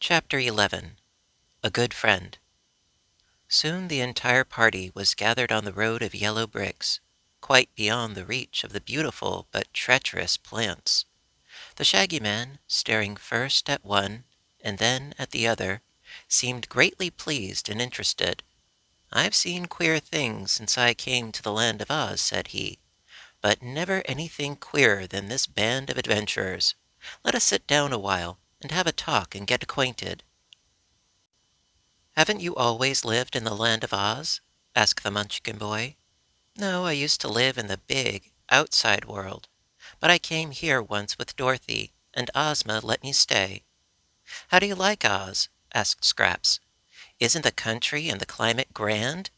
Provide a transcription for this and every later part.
Chapter 11. A Good Friend. Soon the entire party was gathered on the road of yellow bricks, quite beyond the reach of the beautiful but treacherous plants. The Shaggy Man, staring first at one and then at the other, seemed greatly pleased and interested. "I've seen queer things since I came to the land of Oz," said he, "but never anything queerer than this band of adventurers. Let us sit down a while and have a talk and get acquainted." "Haven't you always lived in the land of Oz?" asked the Munchkin boy. "No, I used to live in the big, outside world, but I came here once with Dorothy, and Ozma let me stay." "How do you like Oz?" asked Scraps. "Isn't the country and the climate grand?"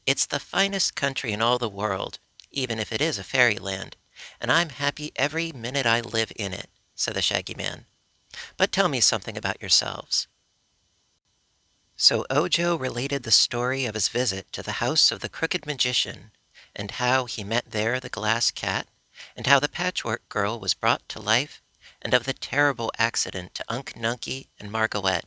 "It's the finest country in all the world, even if it is a fairyland, and I'm happy every minute I live in it," said the Shaggy Man. "But tell me something about yourselves." So Ojo related the story of his visit to the house of the Crooked Magician, and how he met there the Glass Cat, and how the Patchwork Girl was brought to life, and of the terrible accident to Unc Nunkie and Margaret.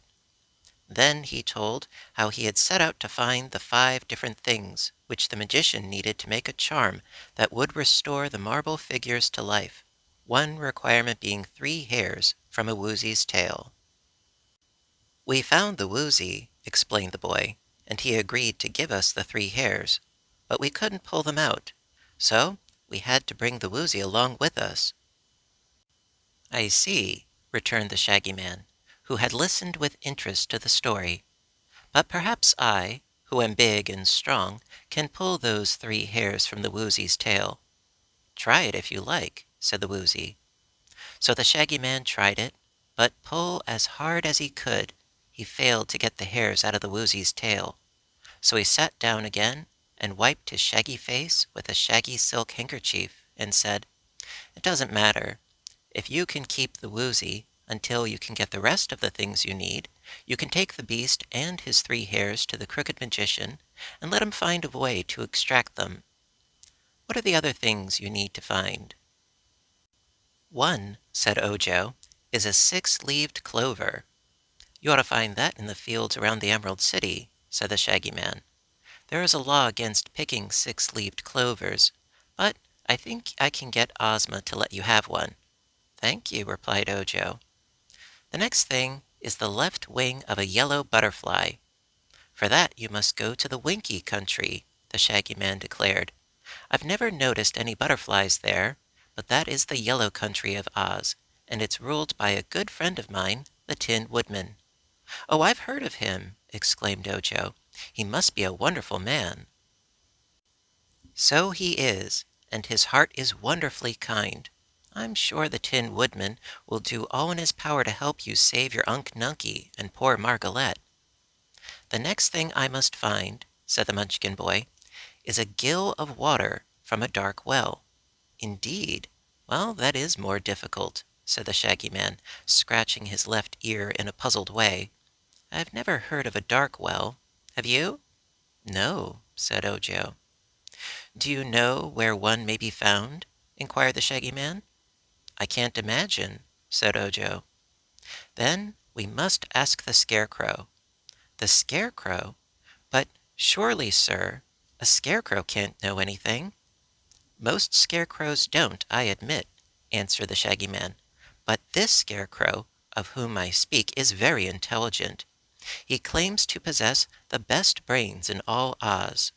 Then he told how he had set out to find the 5 different things which the magician needed to make a charm that would restore the marble figures to life, one requirement being 3 hairs from a Woozy's tail. "We found the Woozy," explained the boy, "and he agreed to give us the 3 hairs, but we couldn't pull them out, so we had to bring the Woozy along with us." "I see," returned the Shaggy Man, who had listened with interest to the story. "But perhaps I, who am big and strong, can pull those 3 hairs from the Woozy's tail." "Try it if you like," said the Woozy. So the Shaggy Man tried it, but pull as hard as he could, he failed to get the hairs out of the Woozy's tail. So he sat down again and wiped his shaggy face with a shaggy silk handkerchief and said, "It doesn't matter. If you can keep the Woozy until you can get the rest of the things you need, you can take the beast and his 3 hairs to the Crooked Magician and let him find a way to extract them. What are the other things you need to find?" "One," said Ojo, "is a 6-leaved clover." "You ought to find that in the fields around the Emerald City," said the Shaggy Man. "There is a law against picking 6-leaved clovers, but I think I can get Ozma to let you have one." "Thank you," replied Ojo. "The next thing is the left wing of a yellow butterfly. For that you must go to the Winkie Country," the Shaggy Man declared. "I've never noticed any butterflies there, but that is the Yellow Country of Oz, and it's ruled by a good friend of mine, the Tin Woodman." "Oh, I've heard of him!" exclaimed Ojo. "He must be a wonderful man." "So he is, and his heart is wonderfully kind. I'm sure the Tin Woodman will do all in his power to help you save your Unc Nunkie and poor Margaret." "The next thing I must find," said the Munchkin boy, "is a gill of water from a dark well." "Indeed! Well, that is more difficult," said the Shaggy Man, scratching his left ear in a puzzled way. "I've never heard of a dark well. Have you?" "No," said Ojo. "Do you know where one may be found?" inquired the Shaggy Man. "I can't imagine," said Ojo. "Then we must ask the Scarecrow." "The Scarecrow? But surely, sir, a scarecrow can't know anything." "Most scarecrows don't, I admit," answered the Shaggy Man. "But this scarecrow, of whom I speak, is very intelligent. He claims to possess the best brains in all Oz."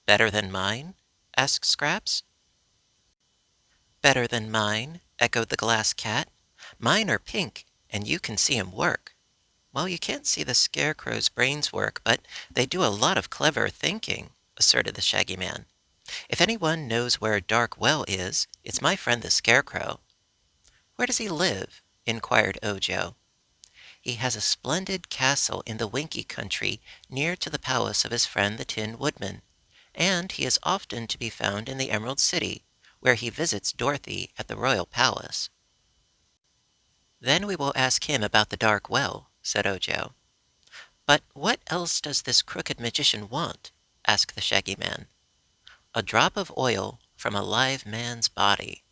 "Better than mine?" asked Scraps. "Better than mine?" echoed the Glass Cat. "Mine are pink, and you can see 'em work." "Well, you can't see the Scarecrow's brains work, but they do a lot of clever thinking," asserted the Shaggy Man. "If anyone knows where a dark well is, it's my friend the Scarecrow." "Where does he live?" inquired Ojo. "He has a splendid castle in the Winkie Country near to the palace of his friend the Tin Woodman, and he is often to be found in the Emerald City, where he visits Dorothy at the royal palace." "Then we will ask him about the dark well," said Ojo. "But what else does this Crooked Magician want?" asked the Shaggy Man. "A drop of oil from a live man's body."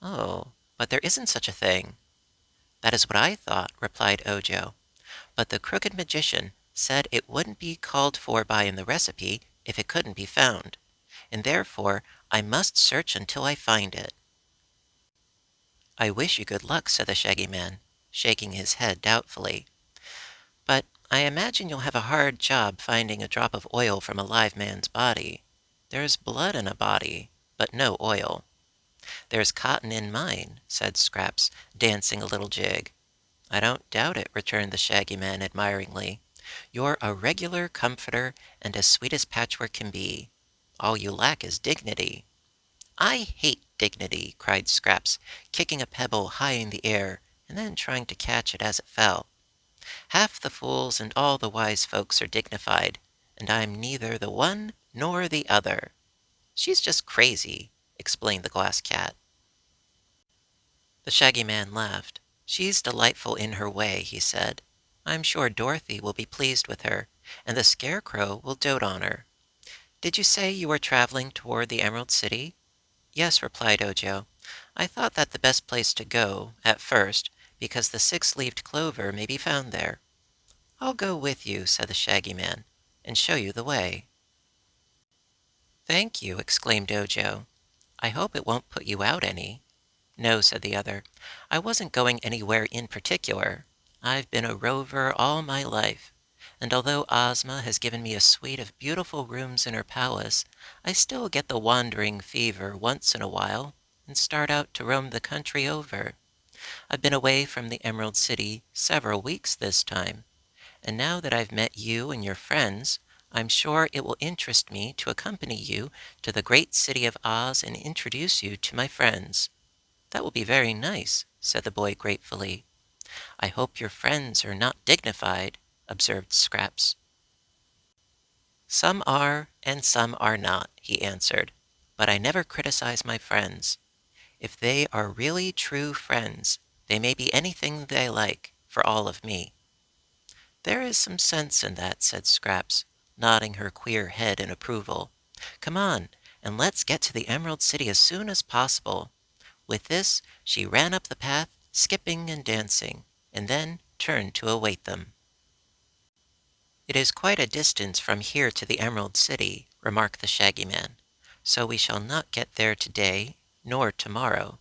"Oh, but there isn't such a thing." "That is what I thought," replied Ojo. but the crooked magician said it wouldn't be called for by in the recipe if it couldn't be found, and therefore I must search until I find it." "I wish you good luck," said the Shaggy Man, shaking his head doubtfully. "But I imagine you'll have a hard job finding a drop of oil from a live man's body. There's blood in a body, but no oil." "There's cotton in mine," said Scraps, dancing a little jig. "I don't doubt it," returned the Shaggy Man admiringly. "You're a regular comforter and as sweet as Patchwork can be. All you lack is dignity." "I hate dignity!" cried Scraps, kicking a pebble high in the air and then trying to catch it as it fell. "Half the fools and all the wise folks are dignified, and I'm neither the one nor the other." "She's just crazy," explained the Glass Cat. The Shaggy Man laughed. "She's delightful in her way," he said. "I'm sure Dorothy will be pleased with her, and the Scarecrow will dote on her. Did you say you were traveling toward the Emerald City?" "Yes," replied Ojo. "I thought that the best place to go, at first, because the six-leaved clover may be found there." "I'll go with you," said the Shaggy Man, "and show you the way." "Thank you," exclaimed Ojo. "I hope it won't put you out any." "No," said the other. "I wasn't going anywhere in particular. I've been a rover all my life, and although Ozma has given me a suite of beautiful rooms in her palace, I still get the wandering fever once in a while and start out to roam the country over. I've been away from the Emerald City several weeks this time, and now that I've met you and your friends, I'm sure it will interest me to accompany you to the great city of Oz and introduce you to my friends." "That will be very nice," said the boy gratefully. "I hope your friends are not dignified," observed Scraps. "Some are and some are not," he answered. "But I never criticize my friends. If they are really true friends, they may be anything they like, for all of me." "There is some sense in that," said Scraps, nodding her queer head in approval. "Come on, and let's get to the Emerald City as soon as possible." With this, she ran up the path, skipping and dancing, and then turned to await them. "It is quite a distance from here to the Emerald City," remarked the Shaggy Man, "so we shall not get there today, nor tomorrow.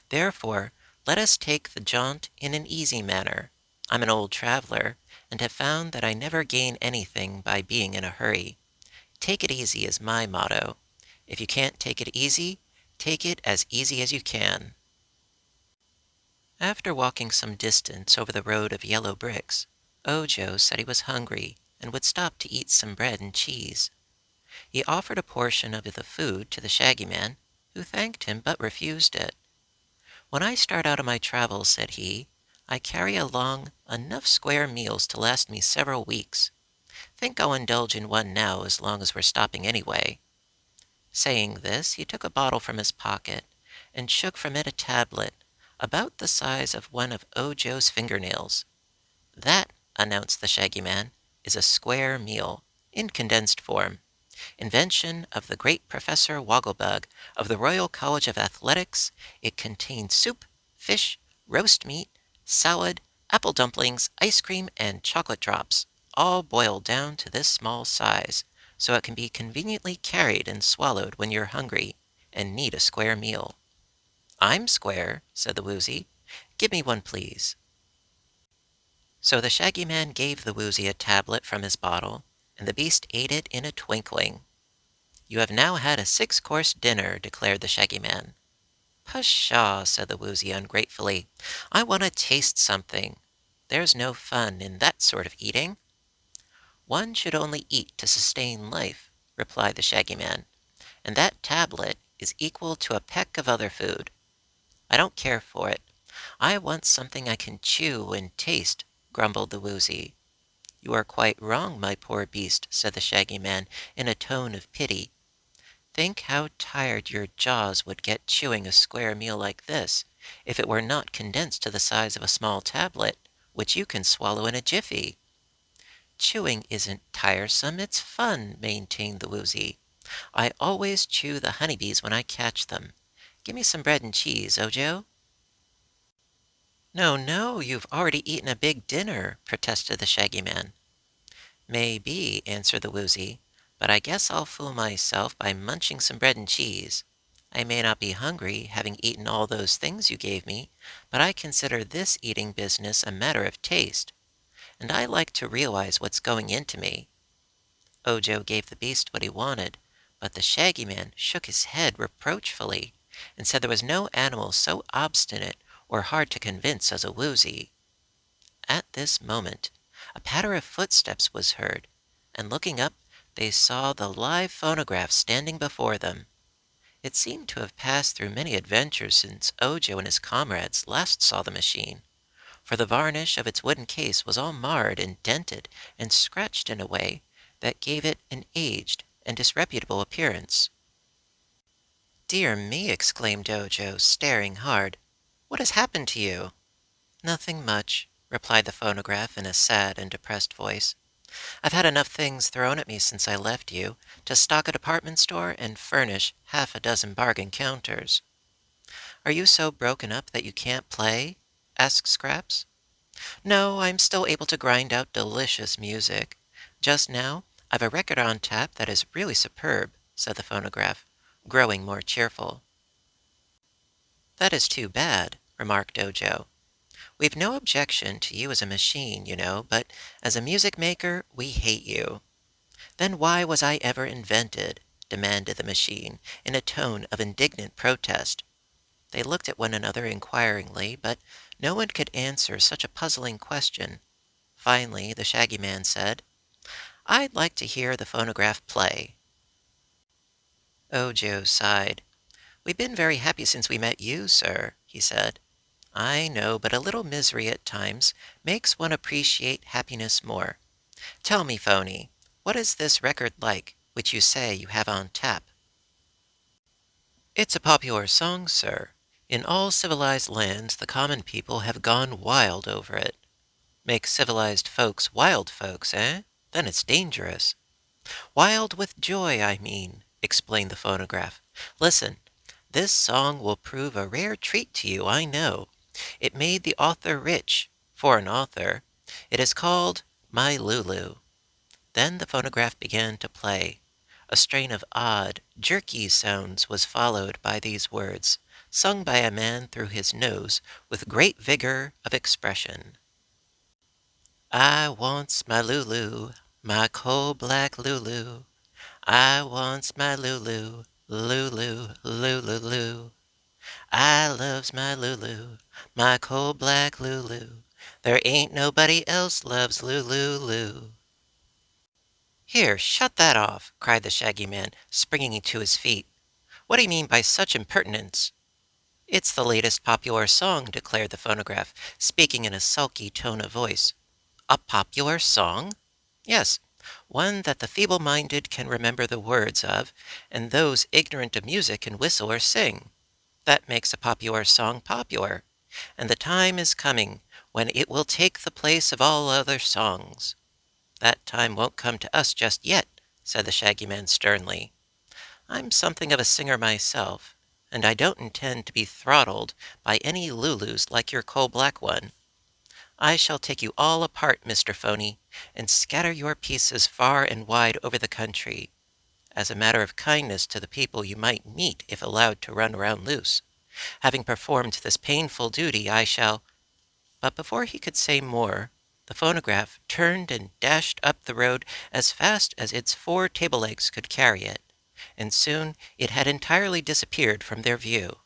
Therefore, let us take the jaunt in an easy manner. I'm an old traveler, and have found that I never gain anything by being in a hurry. Take it easy is my motto. If you can't take it easy, take it as easy as you can." After walking some distance over the road of yellow bricks, Ojo said he was hungry and would stop to eat some bread and cheese. He offered a portion of the food to the Shaggy Man, who thanked him but refused it. "When I start out on my travels," said he, "I carry along enough square meals to last me several weeks. Think I'll indulge in one now as long as we're stopping anyway." Saying this, he took a bottle from his pocket and shook from it a tablet about the size of one of Ojo's fingernails. "That," announced the Shaggy Man, "is a square meal, in condensed form. Invention of the great Professor Wogglebug of the Royal College of Athletics. It contains soup, fish, roast meat, salad, apple dumplings, ice cream, and chocolate drops, all boiled down to this small size, so it can be conveniently carried and swallowed when you're hungry and need a square meal." "I'm square," said the Woozy. "Give me one, please." So the Shaggy Man gave the Woozy a tablet from his bottle, and the beast ate it in a twinkling. "You have now had a six-course dinner," declared the Shaggy Man. "Pshaw!" said the Woozy ungratefully. "I want to taste something. There's no fun in that sort of eating." "One should only eat to sustain life," replied the Shaggy Man, "and that tablet is equal to a peck of other food. I don't care for it. I want something I can chew and taste," grumbled the Woozy. "You are quite wrong, my poor beast," said the Shaggy Man in a tone of pity. "Think how tired your jaws would get chewing a square meal like this, if it were not condensed to the size of a small tablet, which you can swallow in a jiffy." "Chewing isn't tiresome, it's fun," maintained the Woozy. "I always chew the honeybees when I catch them. Give me some bread and cheese, Ojo." No, no, you've already eaten a big dinner, protested the Shaggy Man. Maybe, answered the Woozy, but I guess I'll fool myself by munching some bread and cheese. I may not be hungry, having eaten all those things you gave me, but I consider this eating business a matter of taste, and I like to realize what's going into me. Ojo gave the beast what he wanted, but the Shaggy Man shook his head reproachfully and said there was no animal so obstinate or hard to convince as a Woozy. At this moment, a patter of footsteps was heard, and looking up, they saw the live phonograph standing before them. It seemed to have passed through many adventures since Ojo and his comrades last saw the machine, for the varnish of its wooden case was all marred and dented and scratched in a way that gave it an aged and disreputable appearance. "Dear me!" exclaimed Ojo, staring hard. "What has happened to you?" "Nothing much," replied the phonograph in a sad and depressed voice. "I've had enough things thrown at me since I left you to stock a department store and furnish half a dozen bargain counters." "Are you so broken up that you can't play?" asked Scraps. "No, I'm still able to grind out delicious music. Just now I've a record on tap that is really superb," said the phonograph, growing more cheerful. "That is too bad," remarked Ojo. "We've no objection to you as a machine, you know, but as a music maker we hate you." "Then why was I ever invented?" demanded the machine, in a tone of indignant protest. They looked at one another inquiringly, but no one could answer such a puzzling question. Finally the Shaggy Man said, "I'd like to hear the phonograph play." Ojo sighed. "We've been very happy since we met you, sir," he said. "I know, but a little misery at times makes one appreciate happiness more. Tell me, Phony, what is this record like, which you say you have on tap?" "It's a popular song, sir. In all civilized lands the common people have gone wild over it." "Make civilized folks wild folks, eh? Then it's dangerous." "Wild with joy, I mean," explained the phonograph. "Listen, this song will prove a rare treat to you, I know. It made the author rich, for an author. It is called My Lulu." Then the phonograph began to play. A strain of odd, jerky sounds was followed by these words, sung by a man through his nose with great vigor of expression. "I wants my Lulu, my coal black Lulu. I wants my Lulu, Lulu, Lulu, Lulu. I loves my Lulu, my coal black Lulu. There ain't nobody else loves Lulu, Lulu." "Here, shut that off!" cried the Shaggy Man, springing to his feet. "What do you mean by such impertinence?" "It's the latest popular song," declared the phonograph, speaking in a sulky tone of voice. "A popular song?" "Yes, one that the feeble-minded can remember the words of, and those ignorant of music can whistle or sing. That makes a popular song popular, and the time is coming when it will take the place of all other songs." "That time won't come to us just yet," said the Shaggy Man sternly. "I'm something of a singer myself, and I don't intend to be throttled by any Lulus like your coal-black one. I shall take you all apart, Mr. Phony, and scatter your pieces far and wide over the country. As a matter of kindness to the people you might meet if allowed to run around loose. Having performed this painful duty, I shall—" But before he could say more, the phonograph turned and dashed up the road as fast as its 4 table legs could carry it, and soon it had entirely disappeared from their view.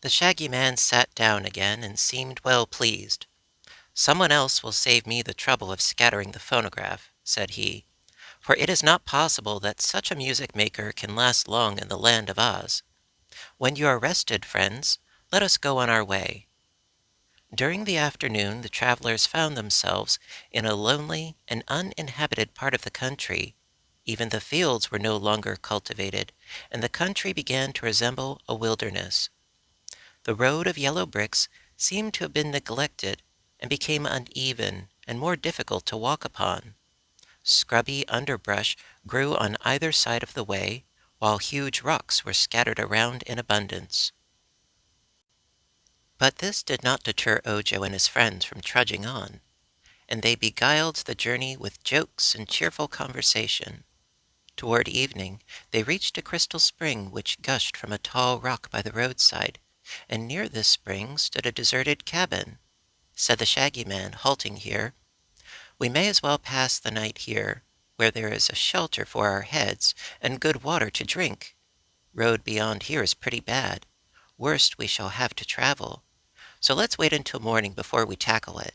The Shaggy Man sat down again and seemed well pleased. "Someone else will save me the trouble of scattering the phonograph," said he, "for it is not possible that such a music maker can last long in the land of Oz. When you are rested, friends, let us go on our way." During the afternoon the travelers found themselves in a lonely and uninhabited part of the country. Even the fields were no longer cultivated, and the country began to resemble a wilderness. The road of yellow bricks seemed to have been neglected, and became uneven and more difficult to walk upon. Scrubby underbrush grew on either side of the way, while huge rocks were scattered around in abundance. But this did not deter Ojo and his friends from trudging on, and they beguiled the journey with jokes and cheerful conversation. Toward evening they reached a crystal spring which gushed from a tall rock by the roadside, and near this spring stood a deserted cabin. Said the Shaggy Man, halting here, "We may as well pass the night here, where there is a shelter for our heads and good water to drink. Road beyond here is pretty bad. Worst we shall have to travel. So let's wait until morning before we tackle it."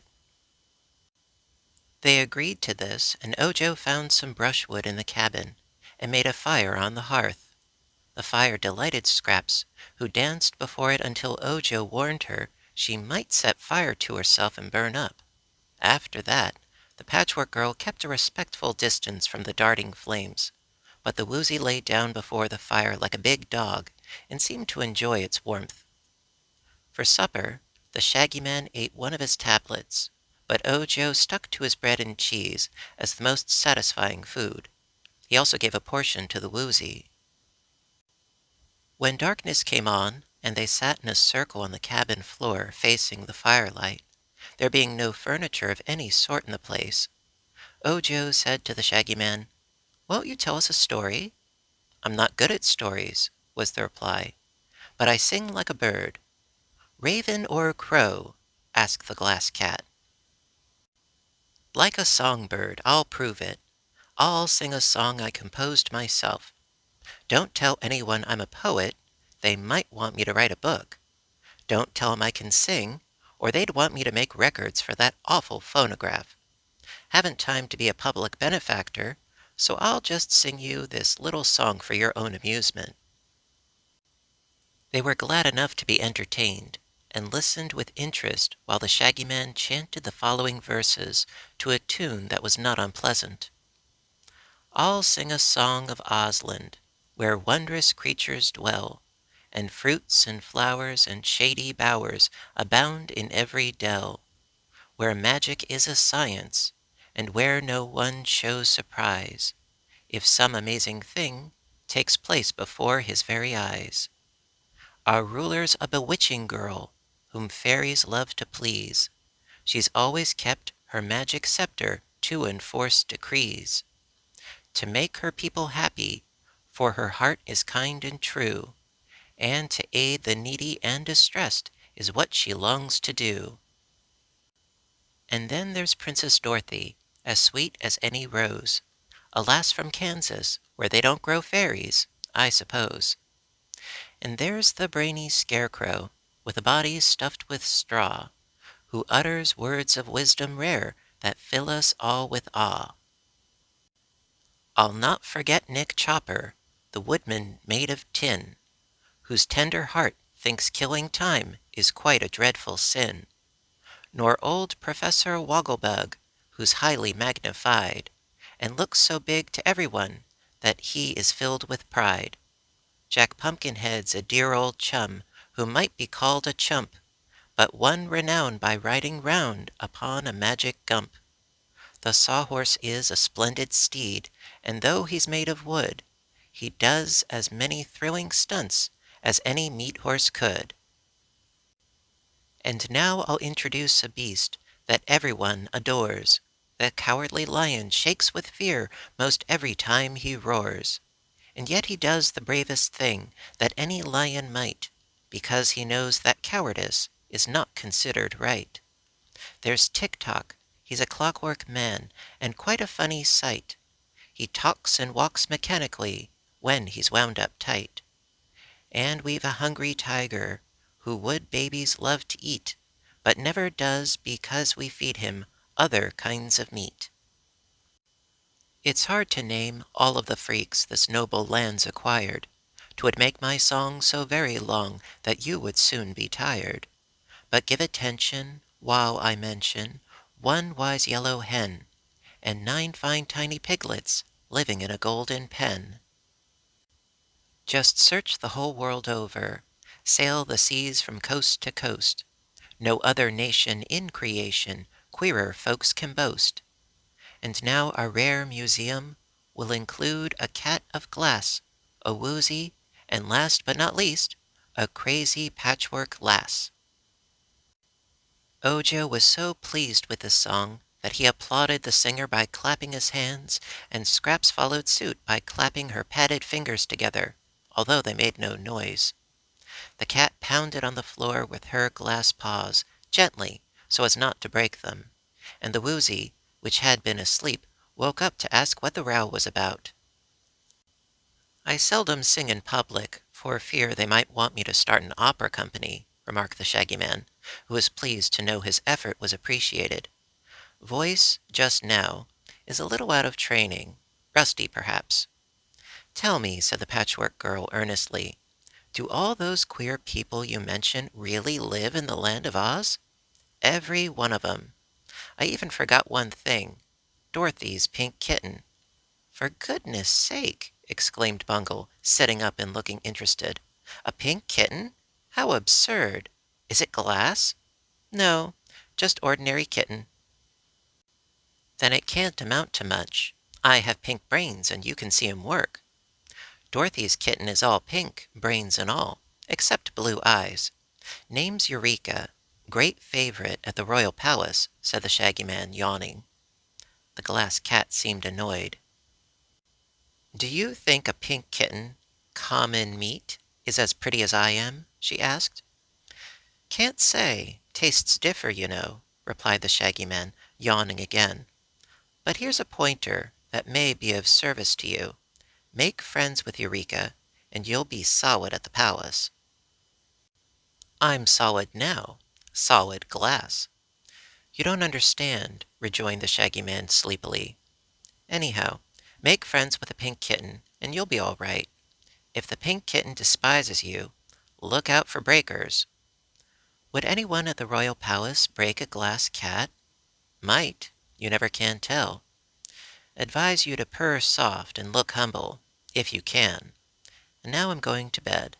They agreed to this, and Ojo found some brushwood in the cabin and made a fire on the hearth. The fire delighted Scraps, who danced before it until Ojo warned her she might set fire to herself and burn up. After that, the Patchwork Girl kept a respectful distance from the darting flames, but the Woozy lay down before the fire like a big dog and seemed to enjoy its warmth. For supper, the Shaggy Man ate one of his tablets, but Ojo stuck to his bread and cheese as the most satisfying food. He also gave a portion to the Woozy. When darkness came on, and they sat in a circle on the cabin floor facing the firelight, there being no furniture of any sort in the place, Ojo said to the Shaggy Man, "Won't you tell us a story?" "I'm not good at stories," was the reply, "but I sing like a bird." "Raven or crow?" asked the Glass Cat. "Like a songbird, I'll prove it. I'll sing a song I composed myself. Don't tell anyone I'm a poet. They might want me to write a book. Don't tell 'em I can sing, or they'd want me to make records for that awful phonograph. Haven't time to be a public benefactor, so I'll just sing you this little song for your own amusement." They were glad enough to be entertained, and listened with interest while the Shaggy Man chanted the following verses to a tune that was not unpleasant. "I'll sing a song of Ozland, where wondrous creatures dwell, and fruits and flowers and shady bowers abound in every dell, where magic is a science, and where no one shows surprise if some amazing thing takes place before his very eyes. Our ruler's a bewitching girl, whom fairies love to please. She's always kept her magic scepter to enforce decrees, to make her people happy, for her heart is kind and true, and to aid the needy and distressed is what she longs to do. And then there's Princess Dorothy, as sweet as any rose, a lass from Kansas, where they don't grow fairies, I suppose. And there's the brainy Scarecrow, with a body stuffed with straw, who utters words of wisdom rare that fill us all with awe. I'll not forget Nick Chopper, the woodman made of tin, whose tender heart thinks killing time is quite a dreadful sin. Nor old Professor Wogglebug, who's highly magnified, and looks so big to everyone that he is filled with pride. Jack Pumpkinhead's a dear old chum, who might be called a chump, but won renown by riding round upon a magic gump. The Sawhorse is a splendid steed, and though he's made of wood, he does as many thrilling stunts as any meat horse could. And now I'll introduce a beast that everyone adores. The Cowardly Lion shakes with fear most every time he roars. And yet he does the bravest thing that any lion might, because he knows that cowardice is not considered right. There's Tick-Tock, he's a clockwork man, and quite a funny sight. He talks and walks mechanically when he's wound up tight. And we've a hungry tiger, who would babies love to eat, but never does because we feed him other kinds of meat. It's hard to name all of the freaks this noble land's acquired. 'Twould make my song so very long that you would soon be tired. But give attention while I mention one wise yellow hen, and 9 fine tiny piglets living in a golden pen. Just search the whole world over, sail the seas from coast to coast. No other nation in creation queerer folks can boast. And now our rare museum will include a cat of glass, a woozy, and last but not least, a crazy patchwork lass. Ojo was so pleased with this song that he applauded the singer by clapping his hands, and Scraps followed suit by clapping her padded fingers together, although they made no noise. The cat pounded on the floor with her glass paws, gently, so as not to break them, and the Woozy, which had been asleep, woke up to ask what the row was about. "I seldom sing in public, for fear they might want me to start an opera company," remarked the Shaggy Man, who was pleased to know his effort was appreciated. "Voice, just now, is a little out of training. Rusty, perhaps." "Tell me," said the Patchwork Girl earnestly, "do all those queer people you mention really live in the Land of Oz?" "Every one of 'em. I even forgot one thing, Dorothy's pink kitten." "For goodness sake!" exclaimed Bungle, sitting up and looking interested. "A pink kitten? How absurd! Is it glass?" "No, just ordinary kitten." "Then it can't amount to much. I have pink brains, and you can see 'em work. Dorothy's kitten is all pink, brains and all, except blue eyes. Name's Eureka. Great favorite at the Royal Palace," said the Shaggy Man, yawning. The Glass Cat seemed annoyed. "Do you think a pink kitten, common meat, is as pretty as I am?" she asked. "Can't say. Tastes differ, you know," replied the Shaggy Man, yawning again. "But here's a pointer that may be of service to you. Make friends with Eureka, and you'll be solid at the palace." "I'm solid now. Solid glass." "You don't understand," rejoined the Shaggy Man sleepily. "Anyhow, make friends with a pink kitten, and you'll be all right. If the pink kitten despises you, look out for breakers." "Would anyone at the royal palace break a glass cat?" "Might. You never can tell. Advise you to purr soft and look humble, if you can. And now I'm going to bed."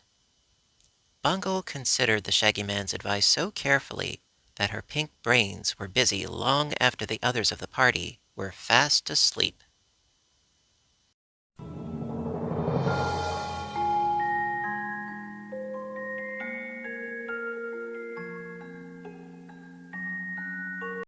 Bungle considered the Shaggy Man's advice so carefully that her pink brains were busy long after the others of the party were fast asleep.